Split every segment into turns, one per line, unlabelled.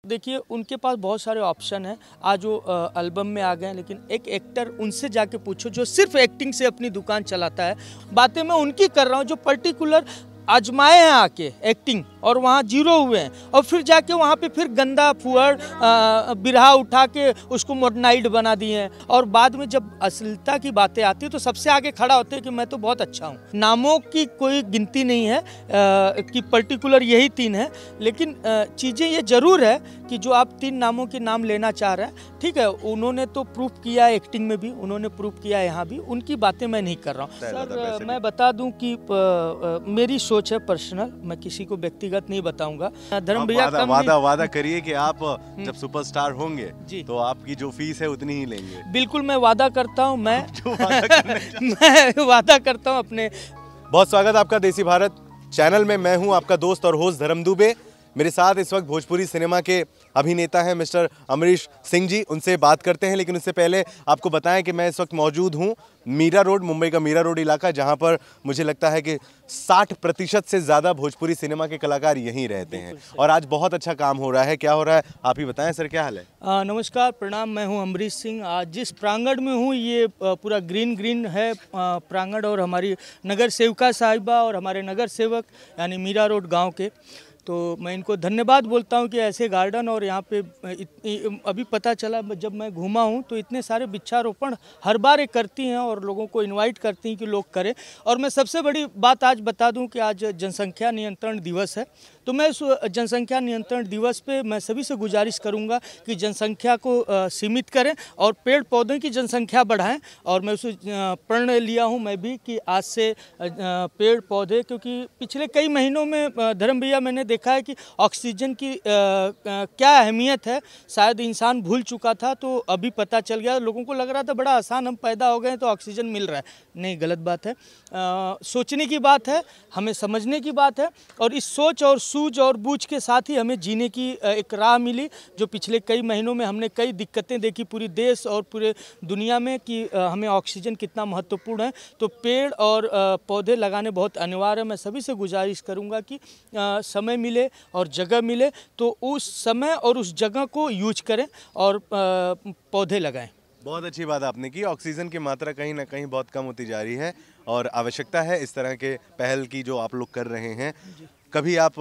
देखिए उनके पास बहुत सारे ऑप्शन हैं। आज वो एल्बम में आ गए हैं, लेकिन एक एक्टर उनसे जाके पूछो जो सिर्फ एक्टिंग से अपनी दुकान चलाता है। बातें मैं उनकी कर रहा हूँ जो पर्टिकुलर आजमाए हैं आके एक्टिंग और वहाँ जीरो हुए हैं, और फिर जाके वहाँ पे फिर गंदा फुहड़ बिरहा उठा के उसको मॉडर्नाइज्ड बना दिए हैं। और बाद में जब अश्लीलता की बातें आती है तो सबसे आगे खड़ा होते हैं कि मैं तो बहुत अच्छा हूँ। नामों की कोई गिनती नहीं है कि पर्टिकुलर यही 3 है, लेकिन चीज़ें ये ज़रूर है कि जो आप 3 नामों के नाम लेना चाह रहे हैं, ठीक है, उन्होंने तो प्रूफ किया है एक्टिंग में भी, उन्होंने प्रूफ किया है यहाँ भी, उनकी बातें मैं नहीं कर रहा हूँ। सर मैं बता दूँ कि मेरी सोच है पर्सनल, मैं किसी को व्यक्तिगत नहीं बताऊंगा। धर्म भैया
वादा करिए कि आप जब सुपरस्टार होंगे तो आपकी जो फीस है उतनी ही लेंगे।
बिल्कुल मैं वादा करता हूँ, मैं वादा करता हूँ अपने।
बहुत स्वागत आपका देसी भारत चैनल में। मैं हूँ आपका दोस्त और होस्ट धर्म दुबे। मेरे साथ इस वक्त भोजपुरी सिनेमा के अभिनेता हैं मिस्टर अमरीश सिंह जी, उनसे बात करते हैं। लेकिन उससे पहले आपको बताएं कि मैं इस वक्त मौजूद हूं मीरा रोड, मुंबई का मीरा रोड इलाका, जहां पर मुझे लगता है कि 60% से ज़्यादा भोजपुरी सिनेमा के कलाकार यहीं रहते हैं। और आज बहुत अच्छा काम हो रहा है। क्या हो रहा है आप ही बताएं सर, क्या हाल है?
नमस्कार, प्रणाम, मैं हूं अमरीश सिंह। आज जिस प्रांगण में हूं ये पूरा ग्रीन है प्रांगण, और हमारी नगर सेविका साहिबा और हमारे नगर सेवक यानी मीरा रोड गाँव के, तो मैं इनको धन्यवाद बोलता हूं कि ऐसे गार्डन, और यहाँ पे अभी पता चला जब मैं घूमा हूं तो इतने सारे वृक्षारोपण हर बार ये करती हैं और लोगों को इनवाइट करती हैं कि लोग करें। और मैं सबसे बड़ी बात आज बता दूं कि आज जनसंख्या नियंत्रण दिवस है, तो मैं इस जनसंख्या नियंत्रण दिवस पे मैं सभी से गुजारिश करूंगा कि जनसंख्या को सीमित करें और पेड़ पौधों की जनसंख्या बढ़ाएं। और मैं उसे प्रण लिया हूं मैं भी कि आज से पेड़ पौधे, क्योंकि पिछले कई महीनों में धर्म भैया मैंने देखा है कि ऑक्सीजन की क्या अहमियत है, शायद इंसान भूल चुका था, तो अभी पता चल गया। लोगों को लग रहा था बड़ा आसान, हम पैदा हो गए तो ऑक्सीजन मिल रहा है। नहीं, गलत बात है। सोचने की बात है, हमें समझने की बात है, और इस सोच और सूझ और बूझ के साथ ही हमें जीने की एक राह मिली। जो पिछले कई महीनों में हमने कई दिक्कतें देखी पूरी देश और पूरे दुनिया में कि हमें ऑक्सीजन कितना महत्वपूर्ण है, तो पेड़ और पौधे लगाने बहुत अनिवार्य है। मैं सभी से गुजारिश करूंगा कि समय मिले और जगह मिले तो उस समय और उस जगह को यूज करें और पौधे लगाएं।
बहुत अच्छी बात आपने की। ऑक्सीजन की मात्रा कहीं ना कहीं बहुत कम होती जा रही है और आवश्यकता है इस तरह के पहल की जो आप लोग कर रहे हैं। कभी आप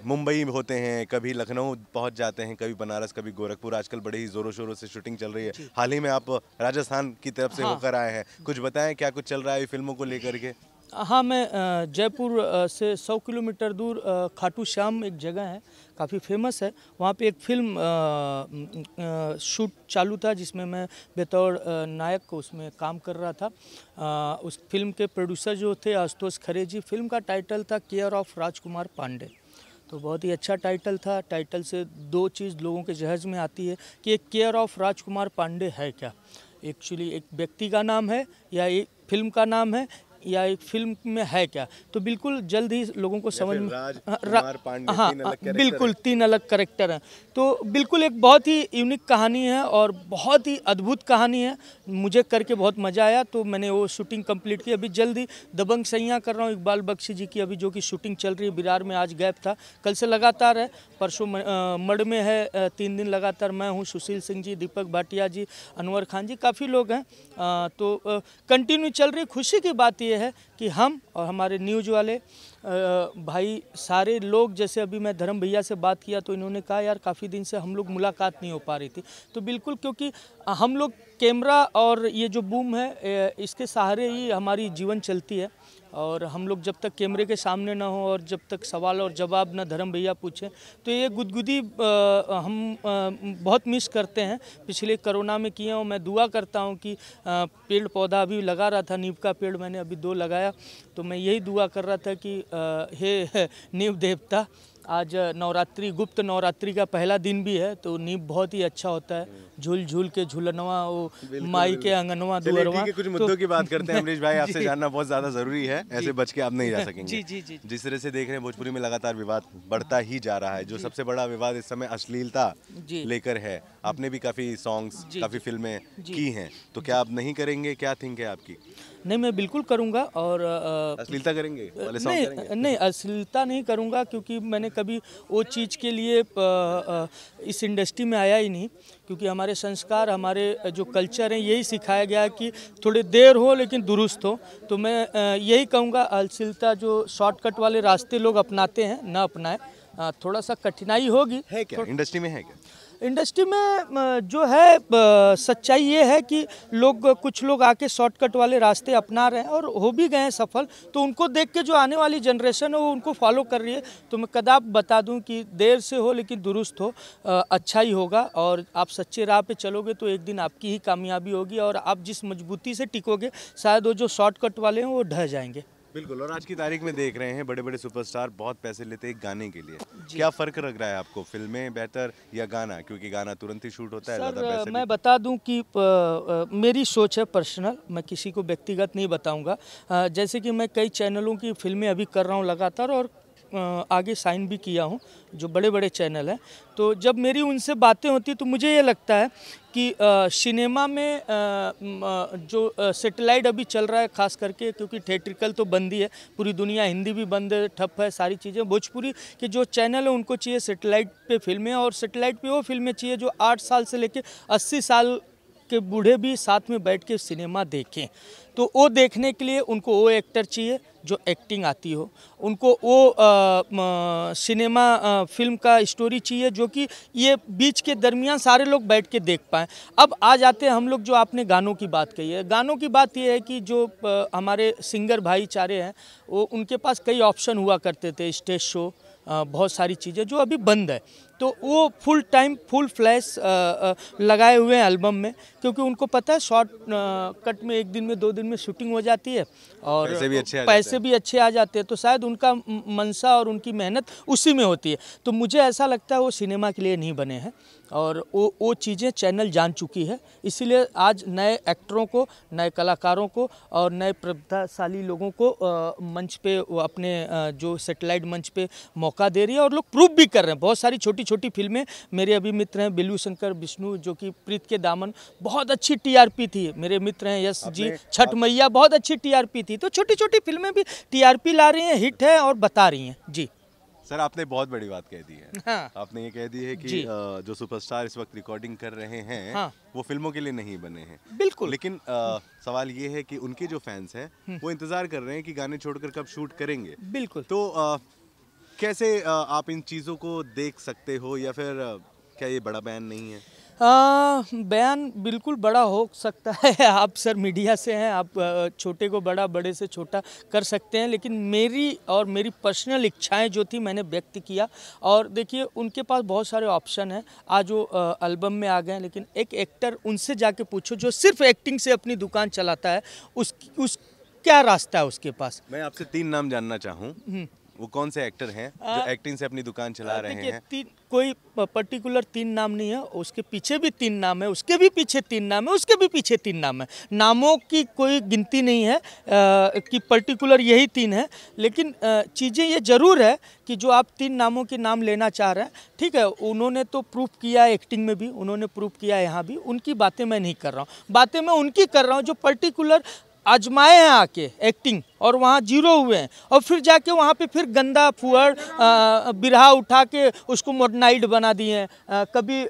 मुंबई होते हैं, कभी लखनऊ पहुंच जाते हैं, कभी बनारस, कभी गोरखपुर। आजकल बड़े ही जोरों शोरों से शूटिंग चल रही है। हाल ही में आप राजस्थान की तरफ से होकर आए हैं, कुछ बताएं क्या कुछ चल रहा है फिल्मों को लेकर के?
हाँ, मैं जयपुर से 100 किलोमीटर दूर खाटू श्याम एक जगह है, काफ़ी फेमस है, वहाँ पे एक फिल्म शूट चालू था जिसमें मैं बतौर नायक को उसमें काम कर रहा था। उस फिल्म के प्रोड्यूसर जो थे आशुतोष खरे जी। फिल्म का टाइटल था केयर ऑफ राजकुमार पांडे। तो बहुत ही अच्छा टाइटल था। टाइटल से 2 चीज़ लोगों के जहज़ में आती है कि एक केयर ऑफ राजकुमार पांडे है क्या, एक्चुअली एक व्यक्ति का नाम है या एक फिल्म का नाम है या एक फिल्म में है क्या। तो बिल्कुल जल्द ही लोगों को समझ में हाँ बिल्कुल 3 अलग कैरेक्टर हैं। तो बिल्कुल एक बहुत ही यूनिक कहानी है और बहुत ही अद्भुत कहानी है। मुझे करके बहुत मज़ा आया, तो मैंने वो शूटिंग कंप्लीट की। अभी जल्दी दबंग सैयां कर रहा हूँ इकबाल बख्शी जी की, अभी जो कि शूटिंग चल रही है। विरार में आज गैप था, कल से लगातार है, परसों मड में है, 3 दिन लगातार मैं हूँ, सुशील सिंह जी, दीपक भाटिया जी, अनवर खान जी, काफ़ी लोग हैं। तो कंटिन्यू चल रही। खुशी की बात ये है कि हम और हमारे न्यूज़ वाले भाई सारे लोग, जैसे अभी मैं धर्म भैया से बात किया तो इन्होंने कहा यार काफ़ी दिन से हम लोग मुलाकात नहीं हो पा रही थी। तो बिल्कुल, क्योंकि हम लोग कैमरा और ये जो बूम है इसके सहारे ही हमारी जीवन चलती है। और हम लोग जब तक कैमरे के सामने ना हो और जब तक सवाल और जवाब ना धर्म भैया पूछें, तो ये गुदगुदी हम बहुत मिस करते हैं। पिछले कोरोना में किए, और मैं दुआ करता हूँ कि पेड़ पौधा अभी लगा रहा था, नीम का पेड़ मैंने अभी 2 लगाया, तो मैं यही दुआ कर रहा था कि हे नीम देवता, आज नवरात्रि, गुप्त नवरात्रि का पहला दिन भी है, तो नींव बहुत ही अच्छा होता है। झूल झूल के झूलनवा, वो माई के आंगनवा दुअरवा।
कुछ मुद्दों की बात करते हैं अमरीश भाई, आपसे जानना बहुत ज्यादा जरूरी है, ऐसे बच के आप नहीं जा सकेंगे।
जी जी जी।
जिस तरह से देख रहे हैं भोजपुरी में लगातार विवाद बढ़ता ही जा रहा है। जो सबसे बड़ा विवाद इस समय अश्लीलता लेकर है। आपने भी काफी सॉन्ग्स, काफी फिल्में की हैं, तो क्या आप नहीं करेंगे? क्या थिंक है आपकी?
नहीं, मैं बिल्कुल करूँगा। और
अश्लीलता करेंगे वाले सॉन्ग
नहीं
करेंगे?
नहीं, अश्लीलता नहीं करूँगा, क्योंकि मैंने कभी वो चीज़ के लिए इस इंडस्ट्री में आया ही नहीं। क्योंकि हमारे संस्कार, हमारे जो कल्चर हैं, यही सिखाया गया है कि थोड़ी देर हो लेकिन दुरुस्त हो। तो मैं यही कहूँगा, अश्लीलता जो शॉर्टकट वाले रास्ते लोग अपनाते हैं ना अपनाएं। थोड़ा सा कठिनाई होगी।
है क्या इंडस्ट्री में, है क्या?
इंडस्ट्री में जो है सच्चाई ये है कि कुछ लोग आके शॉर्टकट वाले रास्ते अपना रहे हैं और हो भी गए हैं सफल। तो उनको देख के जो आने वाली जनरेशन है वो उनको फॉलो कर रही है। तो मैं कदाप बता दूं कि देर से हो लेकिन दुरुस्त हो, अच्छा ही होगा। और आप सच्चे राह पे चलोगे तो एक दिन आपकी ही कामयाबी होगी, और आप जिस मजबूती से टिकोगे शायद वो जो शॉर्टकट वाले हैं वो ढह जाएंगे।
बिल्कुल। और आज की तारीख में देख रहे हैं बड़े बड़े सुपरस्टार बहुत पैसे लेते हैं एक गाने के लिए। क्या फर्क लग रहा है आपको, फिल्में बेहतर या गाना? क्योंकि गाना तुरंत ही शूट होता है, ज़्यादा पैसे
मैं बता दूं कि मेरी सोच है पर्सनल, मैं किसी को व्यक्तिगत नहीं बताऊंगा। जैसे कि मैं कई चैनलों की फिल्में अभी कर रहा हूं लगातार, और आगे साइन भी किया हूं, जो बड़े बड़े चैनल हैं। तो जब मेरी उनसे बातें होती तो मुझे ये लगता है कि सिनेमा में जो सैटेलाइट अभी चल रहा है खास करके, क्योंकि थिएट्रिकल तो बंद ही है, पूरी दुनिया, हिंदी भी बंद है, ठप है सारी चीज़ें। भोजपुरी के जो चैनल है उनको चाहिए सैटेलाइट पे फिल्में, और सैटेलाइट पे वो फिल्में चाहिए जो 8 साल से लेकर 80 साल के बूढ़े भी साथ में बैठ के सिनेमा देखें। तो वो देखने के लिए उनको वो एक्टर चाहिए जो एक्टिंग आती हो, उनको वो सिनेमा फिल्म का स्टोरी चाहिए जो कि ये बीच के दरमियान सारे लोग बैठ के देख पाएँ। अब आ जाते हैं हम लोग, जो आपने गानों की बात कही है। गानों की बात ये है कि जो हमारे सिंगर भाईचारे हैं, वो उनके पास कई ऑप्शन हुआ करते थे, स्टेज शो, बहुत सारी चीज़ें जो अभी बंद है। तो वो फुल टाइम फुल फ्लैश लगाए हुए हैं एल्बम में, क्योंकि उनको पता है शॉर्ट कट में 1 दिन में 2 दिन में शूटिंग हो जाती है और पैसे भी अच्छे आ जाते हैं। तो शायद उनका मनसा और उनकी मेहनत उसी में होती है। तो मुझे ऐसा लगता है वो सिनेमा के लिए नहीं बने हैं, और वो चीज़ें चैनल जान चुकी है। इसीलिए आज नए एक्टरों को, नए कलाकारों को और नए प्रतिभाशाली लोगों को मंच पे अपने जो सैटेलाइट मंच पे मौका दे रही है, और लोग प्रूव भी कर रहे हैं। बहुत सारी छोटी छोटी फिल्में, मेरे अभी मित्र हैं बिल्लू शंकर विष्णु, जो कि प्रीत के दामन बहुत अच्छी टीआरपी थी। मेरे मित्र हैं यश जी, छठ मैया, बहुत अच्छी टीआरपी थी। तो छोटी छोटी फिल्में भी टीआरपी ला रही हैं, हिट है और बता रही हैं। जी
सर, आपने बहुत बड़ी बात कह दी है।
हाँ।
आपने ये कह दी है कि जो सुपरस्टार इस वक्त रिकॉर्डिंग कर रहे हैं, हाँ, वो फिल्मों के लिए नहीं बने हैं।
बिल्कुल।
लेकिन सवाल ये है कि उनके जो फैंस हैं वो इंतजार कर रहे हैं कि गाने छोड़कर कब शूट करेंगे।
बिल्कुल।
तो कैसे आप इन चीज़ों को देख सकते हो, या फिर क्या ये बड़ा बयान नहीं है?
बयान बिल्कुल बड़ा हो सकता है। आप सर मीडिया से हैं, आप छोटे को बड़ा, बड़े से छोटा कर सकते हैं। लेकिन मेरी पर्सनल इच्छाएं जो थी मैंने व्यक्त किया। और देखिए, उनके पास बहुत सारे ऑप्शन हैं आज वो एल्बम में आ गए हैं। लेकिन एक एक्टर, उनसे जाके पूछो जो सिर्फ एक्टिंग से अपनी दुकान चलाता है, उस क्या रास्ता है उसके पास।
मैं आपसे 3 नाम जानना चाहूँ, वो कौन से एक्टर हैं जो एक्टिंग से अपनी दुकान चला रहे हैं?
कोई पर्टिकुलर 3 नाम नहीं है, उसके पीछे भी 3 नाम है, उसके भी पीछे 3 नाम है, उसके भी पीछे 3 नाम है। नामों की कोई गिनती नहीं है कि पर्टिकुलर यही 3 है। लेकिन चीज़ें ये ज़रूर है कि जो आप 3 नामों के नाम लेना चाह रहे हैं, ठीक है, उन्होंने तो प्रूफ किया है एक्टिंग में भी, उन्होंने प्रूफ किया है यहाँ भी। उनकी बातें मैं नहीं कर रहा हूँ, बातें मैं उनकी कर रहा हूँ जो पर्टिकुलर आजमाए हैं आके एक्टिंग, और वहाँ जीरो हुए हैं, और फिर जाके वहाँ पे फिर गंदा फुहड़ बिरहा उठा के उसको मॉडर्नाइज्ड बना दिए हैं। कभी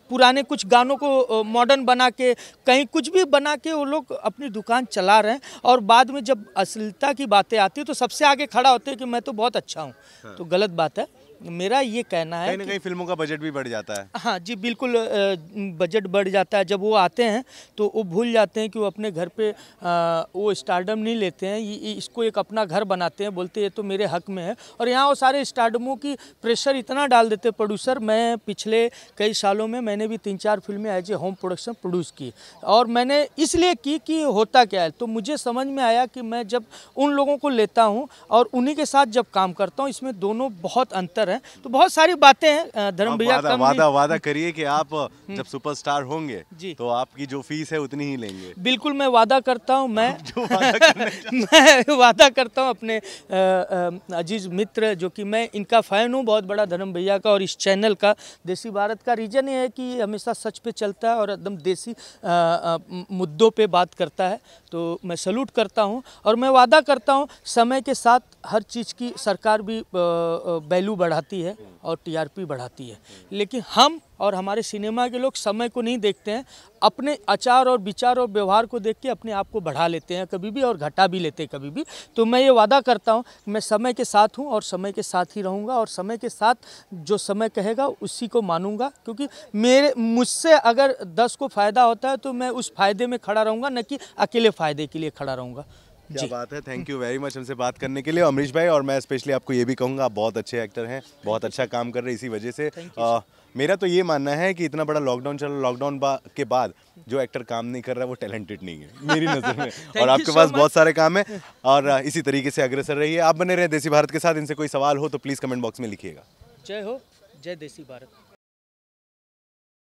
पुराने कुछ गानों को मॉडर्न बना के, कहीं कुछ भी बना के वो लोग अपनी दुकान चला रहे हैं। और बाद में जब अश्लीलता की बातें आती है तो सबसे आगे खड़ा होते हैं कि मैं तो बहुत अच्छा हूँ। हाँ। तो गलत बात है। मेरा ये कहना है
कहीं ना कहीं फिल्मों का बजट भी बढ़ जाता है।
हाँ जी, बिल्कुल, बजट बढ़ जाता है। जब वो आते हैं तो वो भूल जाते हैं कि वो अपने घर पे वो स्टारडम नहीं लेते हैं, इसको एक अपना घर बनाते हैं, बोलते हैं ये तो मेरे हक में है। और यहाँ वो सारे स्टारडमों की प्रेशर इतना डाल देते हैं प्रोड्यूसर। मैं पिछले कई सालों में मैंने भी 3-4 फिल्में as a home production produce की, और मैंने इसलिए की कि होता क्या है। तो मुझे समझ में आया कि मैं जब उन लोगों को लेता हूँ और उन्हीं के साथ जब काम करता हूँ, इसमें दोनों बहुत अंतर है। रहे हैं। तो बहुत सारी बातें हैं धर्म भैया कम
वादा करिए कि आप जब सुपरस्टार होंगे तो आपकी जो फीस है उतनी ही लेंगे।
बिल्कुल मैं वादा करता हूँ। मैं मैं वादा करता हूँ अपने अजीज मित्र जो कि मैं इनका फ़ैन हूँ बहुत बड़ा, धर्म भैया का और इस चैनल का देसी भारत का। रीज़न ये है कि ये हमेशा सच पे चलता है और एकदम देसी मुद्दों पे बात करता है, तो मैं सैल्यूट करता हूँ। और मैं वादा करता हूँ समय के साथ हर चीज़ की सरकार भी वैल्यू बढ़ाती है और टीआरपी बढ़ाती है, लेकिन हम और हमारे सिनेमा के लोग समय को नहीं देखते हैं, अपने आचार और विचार और व्यवहार को देख के अपने आप को बढ़ा लेते हैं कभी भी और घटा भी लेते हैं कभी भी। तो मैं ये वादा करता हूँ मैं समय के साथ हूँ और समय के साथ ही रहूँगा और समय के साथ जो समय कहेगा उसी को मानूंगा, क्योंकि मुझसे अगर 10 को फ़ायदा होता है तो मैं उस फ़ायदे में खड़ा रहूँगा, न कि अकेले फ़ायदे के लिए खड़ा रहूँगा।
क्या बात है, थैंक यू वेरी मच हमसे बात करने के लिए अमरीश भाई। और मैं स्पेशली आपको ये भी कहूँगा आप बहुत अच्छे एक्टर हैं, बहुत अच्छा काम कर रहे हैं, इसी वजह से मेरा तो ये मानना है कि इतना बड़ा लॉकडाउन चल रहा, लॉकडाउन के बाद जो एक्टर काम नहीं कर रहा है वो टैलेंटेड नहीं है मेरी नज़र में। और आपके पास बहुत सारे काम है और इसी तरीके से अग्रसर रहिए। आप बने रहे देसी भारत के साथ। इनसे कोई सवाल हो तो प्लीज़ कमेंट बॉक्स में लिखिएगा।
जय हो, जय देसी भारत।